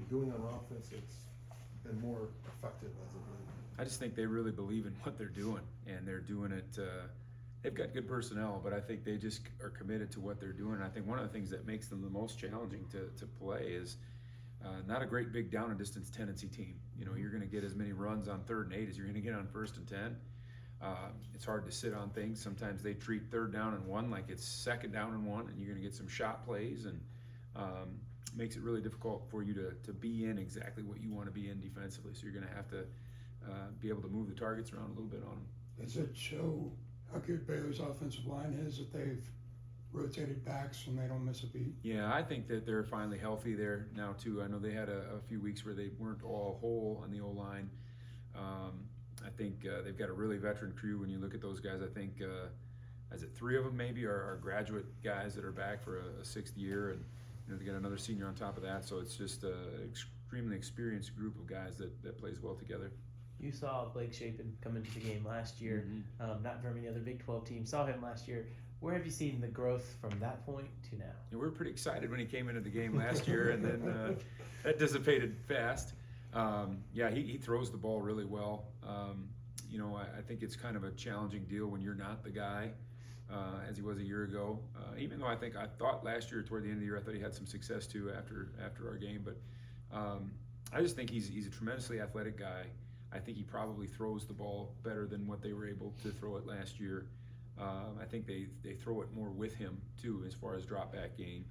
doing on offense that's been more effective as of late? I just think they really believe in what they're doing, and they're doing it. They've got good personnel, but I think they just are committed to what they're doing. And I think one of the things that makes them the most challenging to play is not a great big down and distance tendency team. You know, you're going to get as many runs on 3rd and 8 as you're going to get on 1st and 10. It's hard to sit on things. Sometimes they treat 3rd down and 1 like it's 2nd down and 1, and you're going to get some shot plays, and makes it really difficult for you to be in exactly what you want to be in defensively. So you're going to have to be able to move the targets around a little bit on them. Does it show how good Baylor's offensive line is that they've rotated backs and they don't miss a beat? Yeah, I think that they're finally healthy there now too. I know they had a few weeks where they weren't all whole on the O-line. I think they've got a really veteran crew. When you look at those guys, I think is it 3 of them maybe are graduate guys that are back for a 6th year, and you know they got another senior on top of that. So it's just an extremely experienced group of guys that plays well together. You saw Blake Shapen come into the game last year. Not very many other Big 12 teams saw him last year. Where have you seen the growth from that point to now? We were pretty excited when he came into the game last year, and then that dissipated fast. Yeah, he throws the ball really well. You know, I think it's kind of a challenging deal when you're not the guy, as he was a year ago. Even though I thought last year toward the end of the year, I thought he had some success too after our game. But I just think he's a tremendously athletic guy. I think he probably throws the ball better than what they were able to throw it last year. I think they throw it more with him too, as far as drop back game.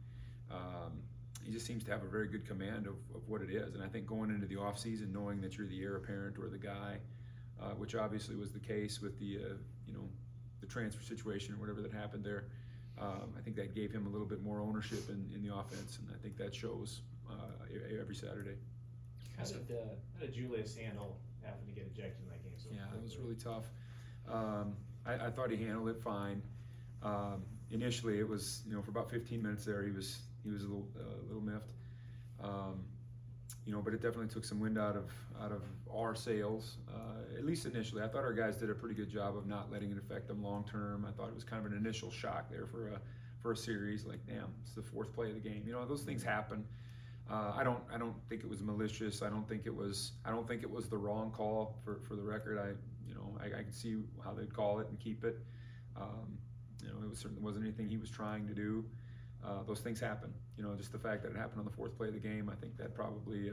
He just seems to have a very good command of what it is. And I think going into the offseason, knowing that you're the heir apparent or the guy, which obviously was the case with the the transfer situation or whatever that happened there, I think that gave him a little bit more ownership in the offense, and I think that shows every Saturday. How did Julius handle having to get ejected in that game? So yeah, it was really tough. I thought he handled it fine. Initially, it was for about 15 minutes there, he was a little miffed. But it definitely took some wind out of our sails. At least initially, I thought our guys did a pretty good job of not letting it affect them long term. I thought it was kind of an initial shock there for a series. Like, damn, it's the 4th play of the game. Those things happen. I don't think it was malicious. I don't think it was the wrong call for the record. I can see how they'd call it and keep it. It certainly wasn't anything he was trying to do. Those things happen. Just the fact that it happened on the 4th play of the game, I think that probably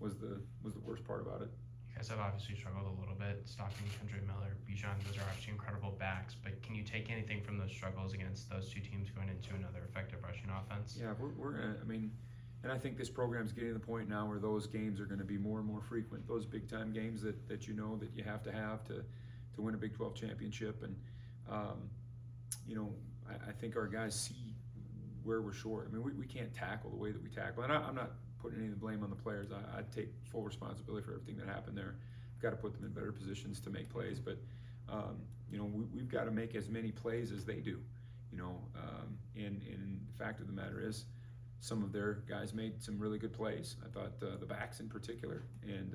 was the worst part about it. You guys have obviously struggled a little bit. Stockton, Kendra Miller, Bijan, those are obviously incredible backs, but can you take anything from those struggles against those 2 teams going into another effective rushing offense? Yeah, we're gonna. And I think this program's getting to the point now where those games are going to be more and more frequent. Those big time games that that you have to win a Big 12 championship. And I think our guys see where we're short. We can't tackle the way that we tackle. And I'm not putting any of the blame on the players. I take full responsibility for everything that happened there. We've got to put them in better positions to make plays. But we've got to make as many plays as they do. And the fact of the matter is, some of their guys made some really good plays. I thought the backs in particular, and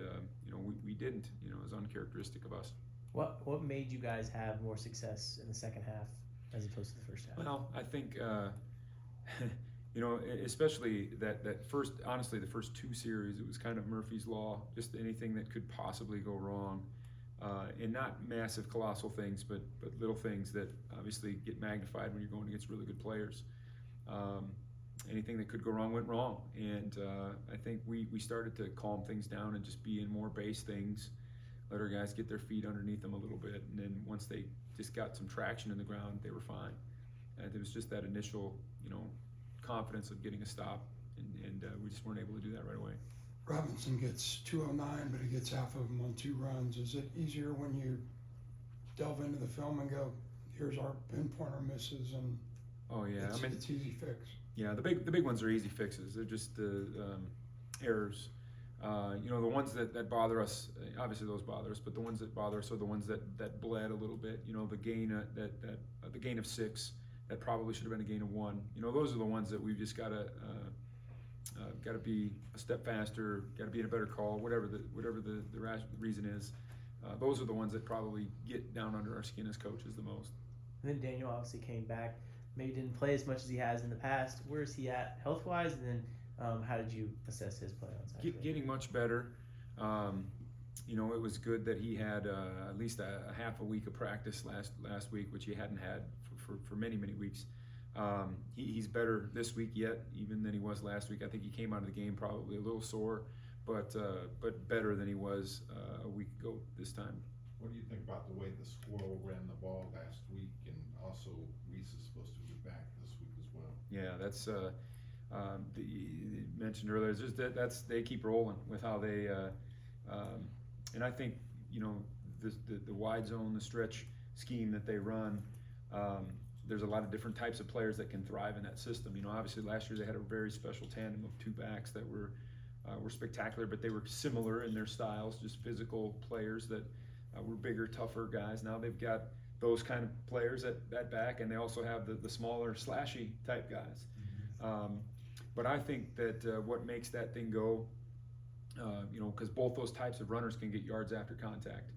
we didn't. It was uncharacteristic of us. What made you guys have more success in the second half as opposed to the first half? Well, I think especially that first. Honestly, the first 2 series, it was kind of Murphy's Law. Just anything that could possibly go wrong, and not massive, colossal things, but little things that obviously get magnified when you're going against really good players. Anything that could go wrong went wrong, and I think we started to calm things down and just be in more base things, let our guys get their feet underneath them a little bit, and then once they just got some traction in the ground, they were fine. And it was just that initial, confidence of getting a stop, and we just weren't able to do that right away. Robinson gets 209, but he gets half of them on 2 runs. Is it easier when you delve into the film and go, here's our pinpoint our misses, and oh yeah, it's easy fix? Yeah, the big ones are easy fixes. They're just the errors. The ones that bother us, obviously those bother us, but the ones that bother us are the ones that bled a little bit. The gain the gain of 6 that probably should have been a gain of 1. Those are the ones that we've just got to be a step faster, got to be in a better call, whatever the reason is. Those are the ones that probably get down under our skin as coaches the most. And then Daniel obviously came back. Maybe didn't play as much as he has in the past. Where is he at health-wise? And then How did you assess his play on Saturday? Getting much better. You know, it was good that he had at least a half a week of practice last week, which he hadn't had for many weeks. He's better this week yet, even than he was last week. I think he came out of the game probably a little sore, but better than he was a week ago this time. What do you think about the way the Squirrel ran the ball last week, and also Reese is supposed to be back this week as well? Yeah, that's you mentioned earlier. It's just that's they keep rolling with how they, and I think you know the wide zone, the stretch scheme that they run. There's a lot of different types of players that can thrive in that system. You know, obviously last year they had a very special tandem of two backs that were spectacular, but they were similar in their styles, just physical players that were bigger, tougher guys. Now they've got those kind of players at that back, and they also have the smaller, slashy type guys. But I think that what makes that thing go, you know, because both those types of runners can get yards after contact.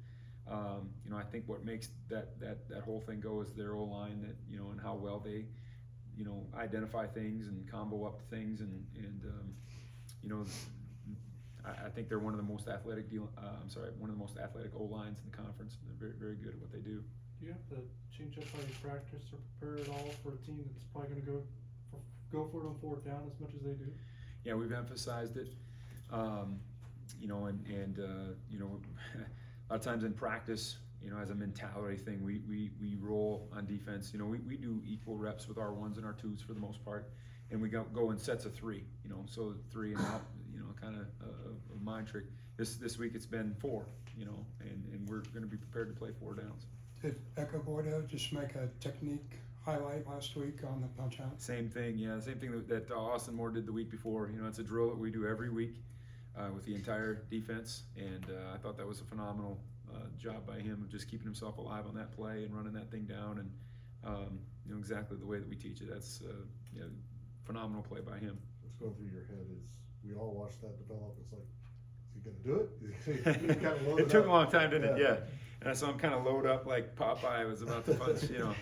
You know, I think what makes that whole thing go is their O-line, that you know, and how well they, you know, identify things and combo up things, and you know, I think they're one of the most athletic one of the most athletic O-lines in the conference. They're very good at what they do. Do you have to change up how you practice or prepare at all for a team that's probably going to go for it on fourth down as much as they do? Yeah, we've emphasized it. You know, and you know, a lot of times in practice, you know, as a mentality thing, we roll on defense. You know, we do equal reps with our ones and our twos for the most part, and we go in sets of three. You know, so 3 and out. You know, kind of a mind trick. This week it's been 4. You know, and we're going to be prepared to play 4 downs. Did Echo Bordeaux just make a technique highlight last week on the punch out? Same thing, yeah. Same thing that Austin Moore did the week before. You know, it's a drill that we do every week with the entire defense, and I thought that was a phenomenal job by him of just keeping himself alive on that play and running that thing down, and you know, exactly the way that we teach it. That's you know, phenomenal play by him. What's going through your head is we all watched that develop. It's like, is he gonna do it? He kinda loaded It took up. a long time, didn't it? Yeah. And I saw him kind of load up like Popeye was about to punch, you know.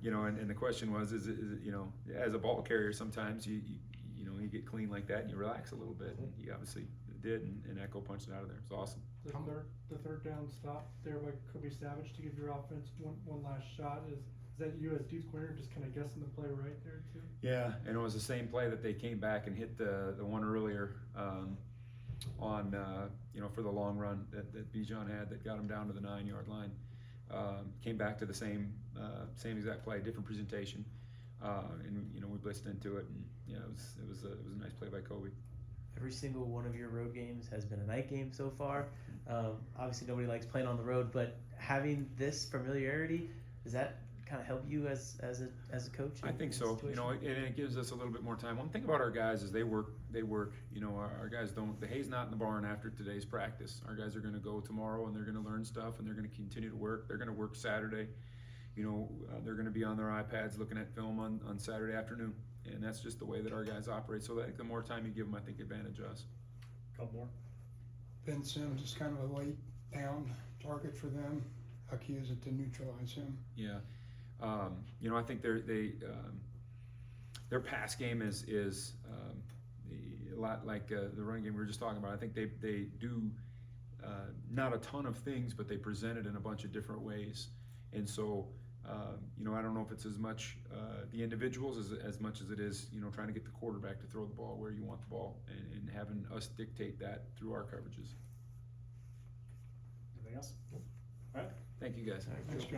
You know, and the question was, is it, you know, as a ball carrier, sometimes you know, you get clean like that and you relax a little bit, and he obviously did, and Echo punched it out of there. It's awesome. The third down stop there by Kobe Savage to give your offense one last shot. Is that you as deep corner just kind of guessing the play right there too? Yeah, and it was the same play that they came back and hit the one earlier on you know, for the long run that Bijan had that got him down to the 9-yard line. Came back to the same exact play, different presentation, and you know, we blitzed into it, and yeah, it was a nice play by Kobe. Every single one of your road games has been a night game so far. Obviously, nobody likes playing on the road, but having this familiarity, does that kind of help you as a coach? I think so. You know, and it gives us a little bit more time. One thing about our guys is they work. You know, our guys don't. The hay's not in the barn after today's practice. Our guys are going to go tomorrow, and they're going to learn stuff, and they're going to continue to work. They're going to work Saturday. You know, they're going to be on their iPads looking at film on Saturday afternoon, and that's just the way that our guys operate. So I think the more time you give them, I think advantage us. Couple more. Ben Sims is kind of a late down target for them. How key is it to neutralize him? Yeah. You know, I think their pass game is a lot like the running game we were just talking about. I think they do not a ton of things, but they present it in a bunch of different ways. And so, you know, I don't know if it's as much the individuals as much as it is, you know, trying to get the quarterback to throw the ball where you want the ball, and having us dictate that through our coverages. Anything else? All right. Thank you, guys. Thanks, John.